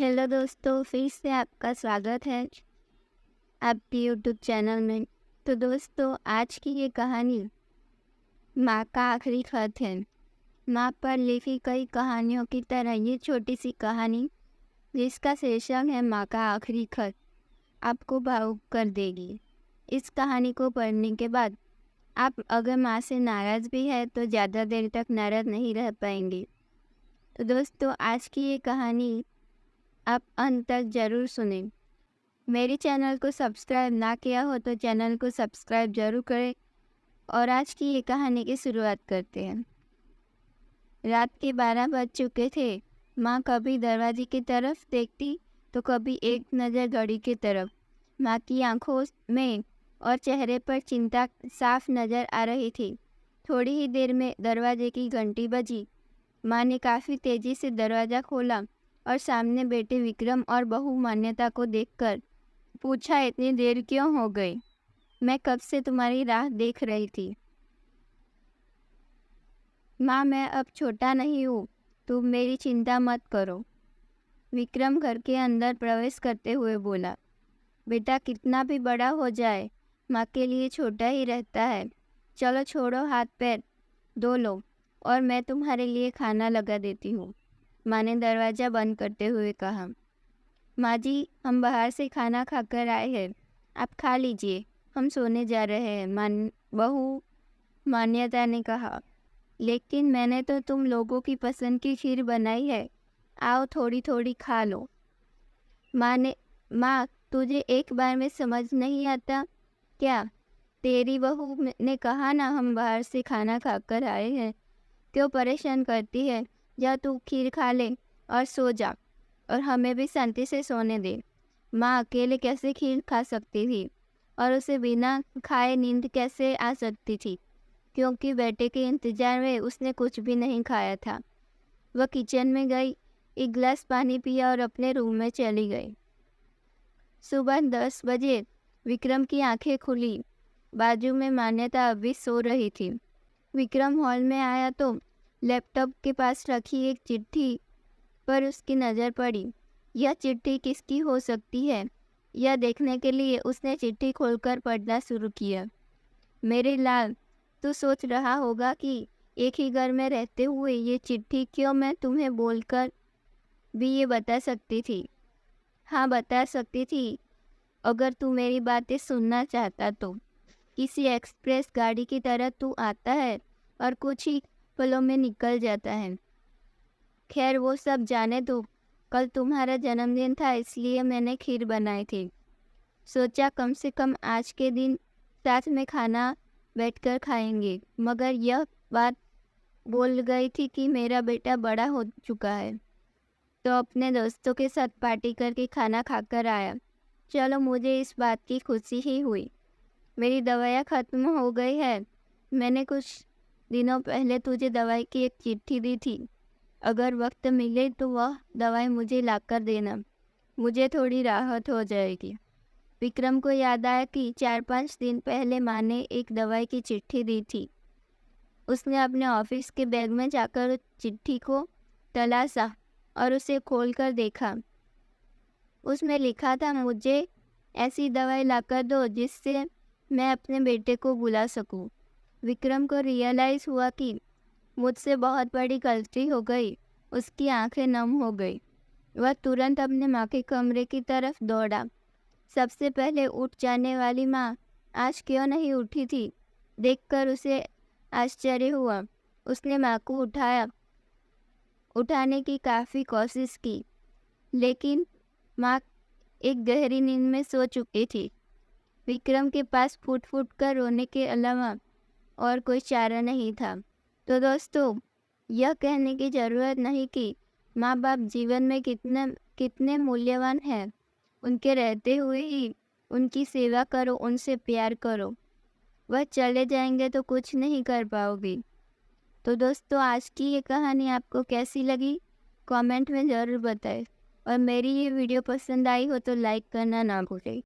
Hello दोस्तों, फिर से आपका स्वागत है आपके यूट्यूब चैनल में। तो दोस्तों, आज की ये कहानी माँ का आखिरी खत है। माँ पर लिखी कई कहानियों की तरह ये छोटी सी कहानी, जिसका शीर्षक है माँ का आखिरी खत, आपको भावुक कर देगी। इस कहानी को पढ़ने के बाद आप अगर माँ से नाराज़ भी है तो ज़्यादा देर तक नाराज़ नहीं रह पाएंगे। तो दोस्तों, आज की ये कहानी आप अंत तक ज़रूर सुनें। मेरे चैनल को सब्सक्राइब ना किया हो तो चैनल को सब्सक्राइब जरूर करें। और आज की ये कहानी की शुरुआत करते हैं। रात के 12 बज चुके थे। माँ कभी दरवाजे की तरफ देखती तो कभी एक नज़र घड़ी की तरफ। माँ की आंखों में और चेहरे पर चिंता साफ नज़र आ रही थी। थोड़ी ही देर में दरवाजे की घंटी बजी। माँ ने काफ़ी तेज़ी से दरवाज़ा खोला और सामने बैठे विक्रम और बहू मान्यता को देखकर पूछा, इतनी देर क्यों हो गई? मैं कब से तुम्हारी राह देख रही थी। माँ, मैं अब छोटा नहीं हूँ, तुम मेरी चिंता मत करो। विक्रम घर के अंदर प्रवेश करते हुए बोला, बेटा कितना भी बड़ा हो जाए माँ के लिए छोटा ही रहता है। चलो छोड़ो, हाथ पैर धो लो और मैं तुम्हारे लिए खाना लगा देती हूँ। माँ ने दरवाज़ा बंद करते हुए कहा। माँ जी, हम बाहर से खाना खाकर आए हैं, आप खा लीजिए, हम सोने जा रहे हैं। बहू मान्यता ने कहा। लेकिन मैंने तो तुम लोगों की पसंद की खीर बनाई है, आओ थोड़ी थोड़ी खा लो। माँ, तुझे एक बार में समझ नहीं आता क्या? तेरी बहू ने कहा ना, हम बाहर से खाना खाकर आए हैं, क्यों परेशान करती है? जा तू खीर खा ले और सो जा, और हमें भी शांति से सोने दे। माँ अकेले कैसे खीर खा सकती थी और उसे बिना खाए नींद कैसे आ सकती थी, क्योंकि बेटे के इंतजार में उसने कुछ भी नहीं खाया था। वह किचन में गई, एक गिलास पानी पिया और अपने रूम में चली गई। सुबह 10 बजे विक्रम की आंखें खुली। बाजू में मान्यता अभी सो रही थी। विक्रम हॉल में आया तो लैपटॉप के पास रखी एक चिट्ठी पर उसकी नज़र पड़ी। यह चिट्ठी किसकी हो सकती है, यह देखने के लिए उसने चिट्ठी खोलकर पढ़ना शुरू किया। मेरे लाल, तू सोच रहा होगा कि एक ही घर में रहते हुए ये चिट्ठी क्यों मैं तुम्हें बोलकर भी ये बता सकती थी। हाँ, बता सकती थी, अगर तू मेरी बातें सुनना चाहता तो। किसी एक्सप्रेस गाड़ी की तरह तू आता है और कुछ ही पलों में निकल जाता है। खैर वो सब जाने दो, कल तुम्हारा जन्मदिन था इसलिए मैंने खीर बनाई थी। सोचा कम से कम आज के दिन साथ में खाना बैठकर खाएंगे, मगर यह बात बोल गई थी कि मेरा बेटा बड़ा हो चुका है, तो अपने दोस्तों के साथ पार्टी करके खाना खाकर आया। चलो, मुझे इस बात की खुशी ही हुई। मेरी दवाइयाँ ख़त्म हो गई है। मैंने कुछ दिनों पहले तुझे दवाई की एक चिट्ठी दी थी, अगर वक्त मिले तो वह दवाई मुझे लाकर देना, मुझे थोड़ी राहत हो जाएगी। विक्रम को याद आया कि 4-5 दिन पहले माँ ने एक दवाई की चिट्ठी दी थी। उसने अपने ऑफिस के बैग में जाकर चिट्ठी को तलाशा और उसे खोलकर देखा। उसमें लिखा था, मुझे ऐसी दवाई लाकर दो जिससे मैं अपने बेटे को बुला सकूं। विक्रम को रियलाइज़ हुआ कि मुझसे बहुत बड़ी गलती हो गई। उसकी आंखें नम हो गई। वह तुरंत अपने माँ के कमरे की तरफ दौड़ा। सबसे पहले उठ जाने वाली माँ आज क्यों नहीं उठी थी, देखकर उसे आश्चर्य हुआ। उसने माँ को उठाने की काफ़ी कोशिश की, लेकिन माँ एक गहरी नींद में सो चुकी थी। विक्रम के पास फूट फूट कर रोने के अलावा और कोई चारा नहीं था। तो दोस्तों, यह कहने की ज़रूरत नहीं कि माँ बाप जीवन में कितने कितने मूल्यवान हैं। उनके रहते हुए ही उनकी सेवा करो, उनसे प्यार करो। वह चले जाएंगे तो कुछ नहीं कर पाओगी। तो दोस्तों, आज की ये कहानी आपको कैसी लगी, कमेंट में ज़रूर बताएं। और मेरी ये वीडियो पसंद आई हो तो लाइक करना ना भूलें।